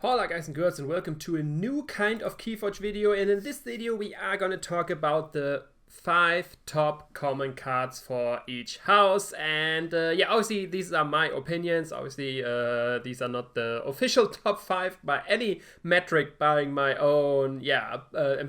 Hola guys and girls, and welcome to a new kind of Keyforge video. And in this video we are going to talk about the 5 top common cards for each house. And yeah, obviously these are my opinions. Obviously these are not the official top 5 by any metric, barring my own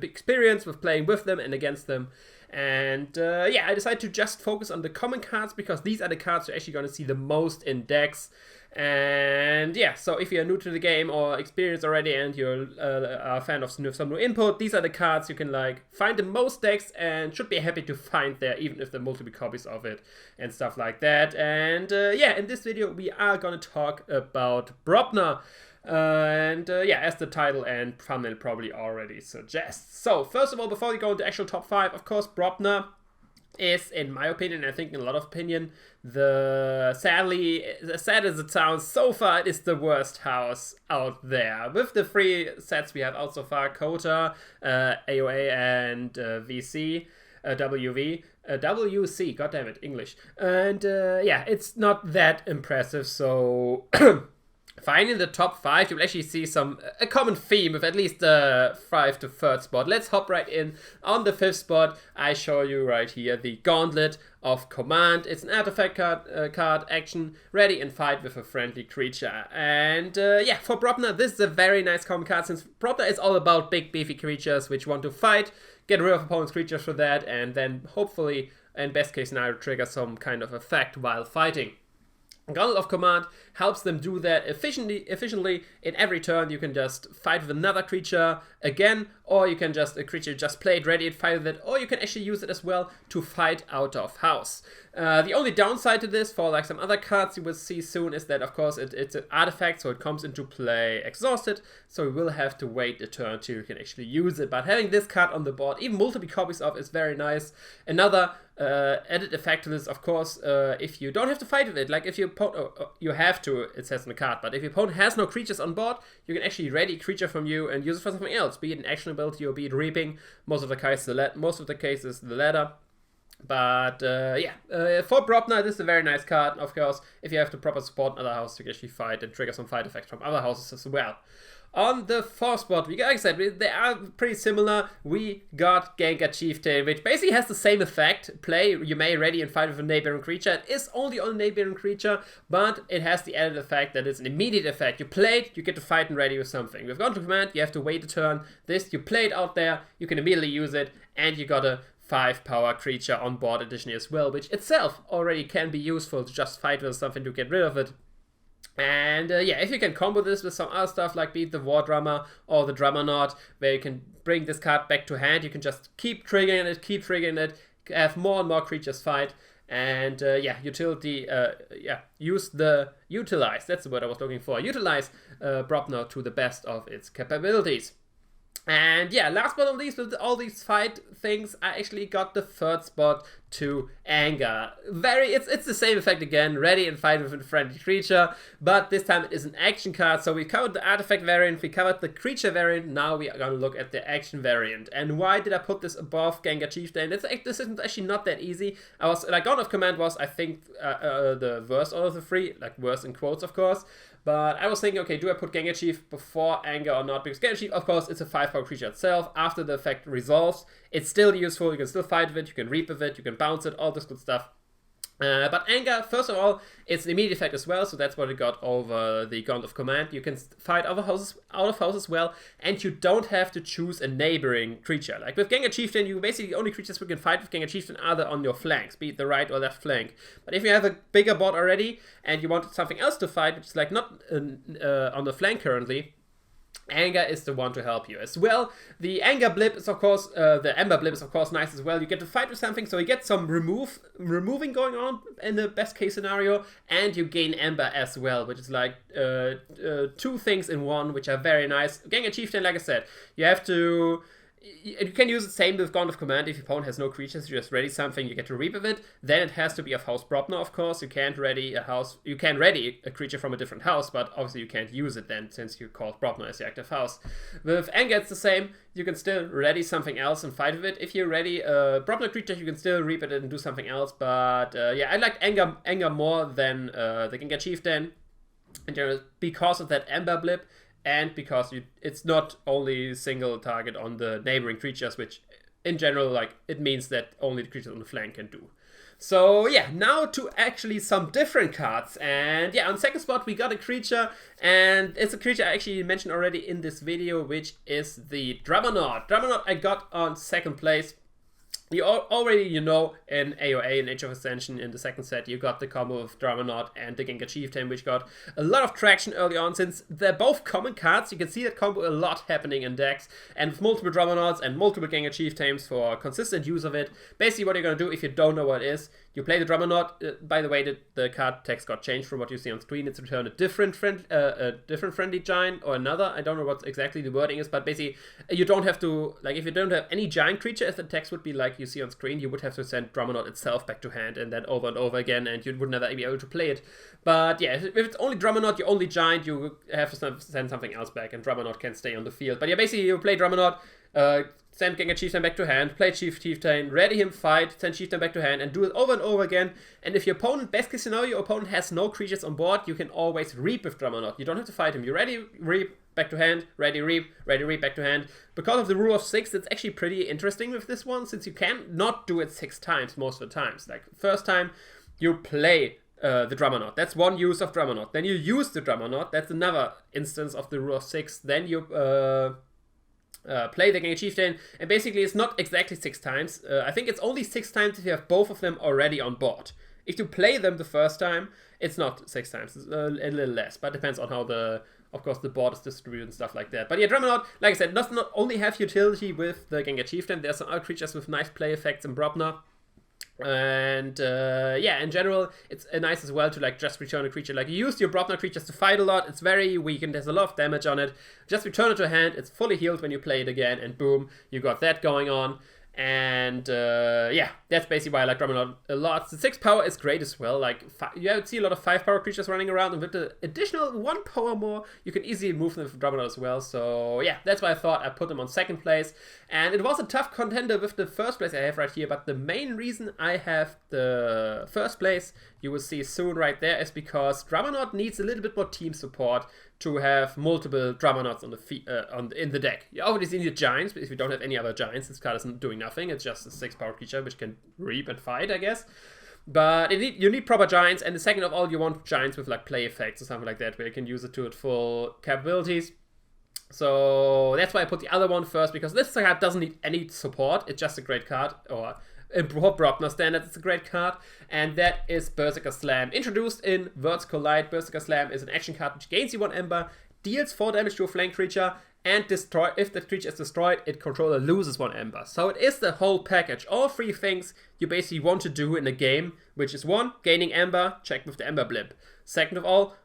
experience with playing with them and against them. And yeah, I decided to just focus on the common cards because these are the cards you're actually going to see the most in decks. And yeah, so if you're new to the game or experienced already and you're a fan of some new input, these are the cards you can like find in most decks and should be happy to find there, even if there are multiple copies of it and stuff like that. And yeah, in this video we are gonna talk about Brobnar. Yeah, as the title and thumbnail probably already suggests. So first of all, before we go into actual top 5, of course, Brobnar is, in my opinion, I think in a lot of opinion, sadly, as sad as it sounds, so far it is the worst house out there. With the 3 sets we have out so far, Kota, AOA and WC, goddammit, English. And yeah, it's not that impressive, so finding the top 5, you'll actually see a common theme with at least the 5 to 3rd spot. Let's hop right in. On the 5th spot, I show you right here the Gauntlet of Command. It's an artifact card, action, ready and fight with a friendly creature. And yeah, for Brobnar, this is a very nice common card, since Brobnar is all about big beefy creatures which want to fight, get rid of opponent's creatures for that, and then hopefully, in best case scenario, trigger some kind of effect while fighting. Gauntlet of Command helps them do that efficiently. In every turn you can just fight with another creature again, or you can a creature just play it ready and fight with it, or you can actually use it as well to fight out of house. The only downside to this, for like some other cards you will see soon, is that of course it's an artifact, so it comes into play exhausted, so you will have to wait a turn till you can actually use it. But having this card on the board, even multiple copies of, is very nice. Another added effect to this, of course, if you don't have to fight with it, like if you have to, it says on the card, but if your opponent has no creatures on board, you can actually ready a creature from you and use it for something else, be it an action ability or be it reaping. Most of the cases the latter. But yeah, for Brobnar, this is a very nice card. Of course, if you have to proper support another house, you can actually fight and trigger some fight effects from other houses as well. On the 4th spot, like I said, they are pretty similar. We got Gengar Chieftain, which basically has the same effect. You may ready and fight with a neighboring creature. It is only on a neighboring creature, but it has the added effect that it's an immediate effect. You play it, you get to fight and ready with something. With Gauntlet of Command, you have to wait a turn. This, you play it out there, you can immediately use it, and you got a 5 power creature on board additionally as well, which itself already can be useful to just fight with something to get rid of it. And yeah, if you can combo this with some other stuff, like be it the War Drummer or the Drummer Knot, where you can bring this card back to hand, you can just keep triggering it, have more and more creatures fight. And yeah, utilize, that's the word I was looking for, utilize Brobnar to the best of its capabilities. And yeah, last but not least, with all these fight things, I actually got the 3rd spot to Aember. It's the same effect again, ready and fight with a friendly creature, but this time it is an action card. So we covered the artifact variant, we covered the creature variant, now we are going to look at the action variant. And why did I put this above Gengar Chieftain? This is actually not that easy. Gauntlet of Command was, I think, the worst out of the 3, like worst in quotes of course. But I was thinking, okay, do I put Gengar Chief before Aember or not? Because Gengar Chief, of course, it's a 5-power creature itself. After the effect resolves, it's still useful. You can still fight with it, you can reap with it, you can bounce it, all this good stuff. But Aember, first of all, it's an immediate effect as well, so that's what it got over the Gauntlet of Command. You can fight out of house as well, and you don't have to choose a neighboring creature. Like with Gengar Chieftain, you basically the only creatures we can fight with Gengar Chieftain are on your flanks, be it the right or left flank. But if you have a bigger board already and you wanted something else to fight, which is like not on the flank currently, Aember is the one to help you as well. The Aember blip is of course, nice as well. You get to fight with something, so you get some removing going on in the best case scenario, and you gain Aember as well, which is like 2 things in one, which are very nice. Gengar Chieftain, like I said, you can use the same with Gauntlet of Command. If your opponent has no creatures, you just ready something, you get to reap with it. Then it has to be of House Brobnar, of course. You can ready a creature from a different house, but obviously you can't use it then, since you called Brobnar as the active house. With Aember, it's the same. You can still ready something else and fight with it. If you ready a Brobnar creature, you can still reap it and do something else. But yeah, I like Aember more than the Gengar Chieftain. And because of that Aember blip, and because it's not only single target on the neighboring creatures, which in general, like, it means that only the creatures on the flank can do. So yeah, now to actually some different cards. And yeah, on second spot we got a creature, and it's a creature I actually mentioned already in this video, which is the Brobnar. Brobnar I got on second place. You already, in AOA and Age of Ascension in the second set, you got the combo of Brobnar and the Gengar Chieftain, which got a lot of traction early on. Since they're both common cards, you can see that combo a lot happening in decks, and with multiple Brobnars and multiple Gengar Chieftains for consistent use of it. Basically what you're going to do, if you don't know what it is, you play the Brobnar. By the way, the card text got changed from what you see on screen. It's return a different friendly giant or another. I don't know what exactly the wording is, but basically you don't have to, like, if you don't have any giant creature, if the text would be like you see on screen, you would have to send Brobnar itself back to hand, and then over and over again, and you would never be able to play it. But yeah, if it's only Brobnar, your only giant, you have to send something else back, and Brobnar can stay on the field. But yeah, basically you play Brobnar, send Gengar Chieftain back to hand, play Chieftain, ready him, fight, send Chieftain back to hand, and do it over and over again. And if your opponent, best case scenario, your opponent has no creatures on board, you can always reap with Brobnar. You don't have to fight him. You ready, reap, back to hand, ready, reap, back to hand. Because of the rule of 6, it's actually pretty interesting with this one, since you can not do it 6 times most of the times. Like, first time, you play the Brobnar. That's one use of Brobnar. Then you use the Brobnar. That's another instance of the rule of 6. Then you play the Gengar Chieftain, and basically it's not exactly 6 times. I think it's only 6 times if you have both of them already on board. If you play them the first time, it's not 6 times. It's a little less, but it depends on how of course, the board is distributed and stuff like that. But yeah, Brobnar, like I said, does not only have utility with the Gengar Chieftain. There's some other creatures with nice play effects in Brobnar. And yeah, in general, it's nice as well to like just return a creature. Like, you use your Brobnar creatures to fight a lot. It's very weak and there's a lot of damage on it. Just return it to hand. It's fully healed when you play it again, and boom, you got that going on. And yeah, that's basically why I like Brobnar a lot. The 6 power is great as well. Like, you see a lot of 5 power creatures running around, and with the additional 1 power more, you can easily move them with Brobnar as well. So yeah, that's why I thought I put them on second place. And it was a tough contender with the first place I have right here, but the main reason I have the first place, you will see soon right there, is because Brobnar needs a little bit more team support to have multiple Brobnars in the deck. You obviously need giants, but if you don't have any other giants, this card isn't doing nothing. It's just a 6 power creature which can reap and fight, I guess. But you need proper giants, and the second of all, you want giants with like play effects or something like that, where you can use it to its full capabilities. So that's why I put the other one first, because this card doesn't need any support. It's just a great card, or in Brobnar standards, it's a great card, and that is Berserker Slam. Introduced in Worlds Collide, Berserker Slam is an action card which gains you 1 Aember, deals 4 damage to a flank creature, and if the creature is destroyed, its controller loses 1 Aember. So it is the whole package. All 3 things you basically want to do in a game, which is 1, gaining Aember, check with the Aember blimp. Second of all,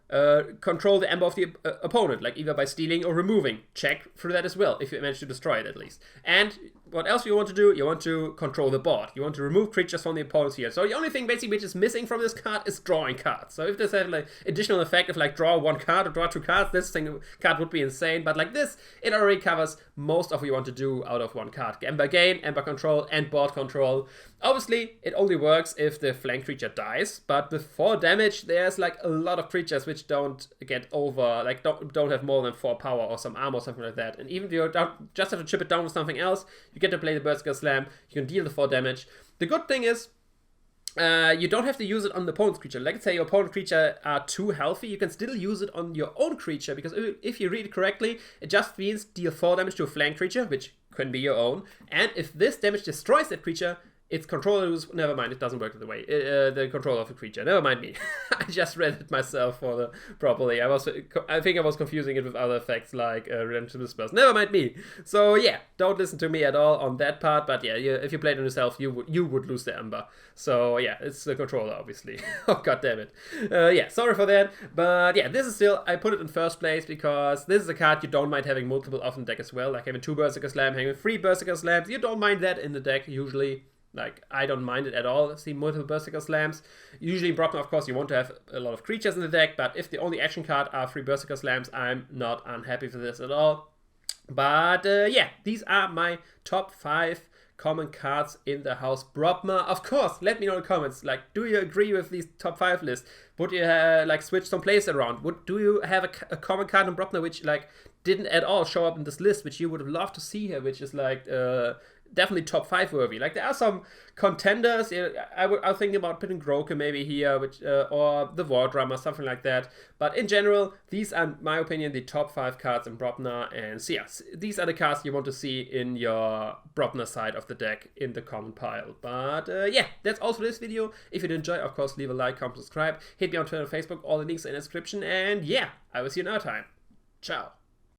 control the Aember of the opponent, like either by stealing or removing. Check through that as well, if you manage to destroy it at least. And what else you want to do? You want to control the board. You want to remove creatures from the opponent's field. So the only thing basically which is missing from this card is drawing cards. So if there's a like additional effect of like draw 1 card or draw 2 cards, this card would be insane. But like this, it already covers most of what you want to do out of 1 card. Aember gain, Aember control, and board control. Obviously, it only works if the flank creature dies, but with 4 damage, there's like a lot of creatures which don't get over, like don't have more than 4 power or some armor or something like that. And even if you just have to chip it down with something else, you get to play the Berserker Slam, you can deal the 4 damage. The good thing is, you don't have to use it on the opponent's creature. Like, let's say your opponent's creature are too healthy, you can still use it on your own creature, because if you read it correctly, it just means deal 4 damage to a flank creature, which can be your own, and if this damage destroys that creature, its controller loses. Never mind, it doesn't work the way. The controller of the creature. Never mind me. I just read it myself properly. I think I was confusing it with other effects like Redemption Whispers. Never mind me. So yeah, don't listen to me at all on that part. But yeah, if you played it yourself, you would lose the Aember. So yeah, it's the controller obviously. Oh god damn it. Yeah, sorry for that. But yeah, this is still, I put it in first place because this is a card you don't mind having multiple off in the deck as well. Like having 2 Berserker Slam, having 3 Berserker Slams. You don't mind that in the deck usually. Like, I don't mind it at all, see multiple Berserker Slams. Usually in Brobnar, of course, you want to have a lot of creatures in the deck, but if the only action card are 3 Berserker Slams, I'm not unhappy with this at all. But yeah, these are my top 5 common cards in the house Brobnar. Of course, let me know in the comments. Like, do you agree with these top 5 lists? Would you like switch some places around? Do you have a common card in Brobnar which like didn't at all show up in this list, which you would have loved to see here, which is like definitely top 5 worthy? Like, there are some contenders. I was thinking about putting Groker maybe here, which or the War Drummer, something like that. But in general, these are, in my opinion, the top 5 cards in Brobnar. And so yes, these are the cards you want to see in your Brobnar side of the deck in the common pile. But yeah, that's all for this video. If you did enjoy, of course, leave a like, comment, subscribe. Hit me on Twitter and Facebook. All the links in the description. And yeah, I will see you another time. Ciao.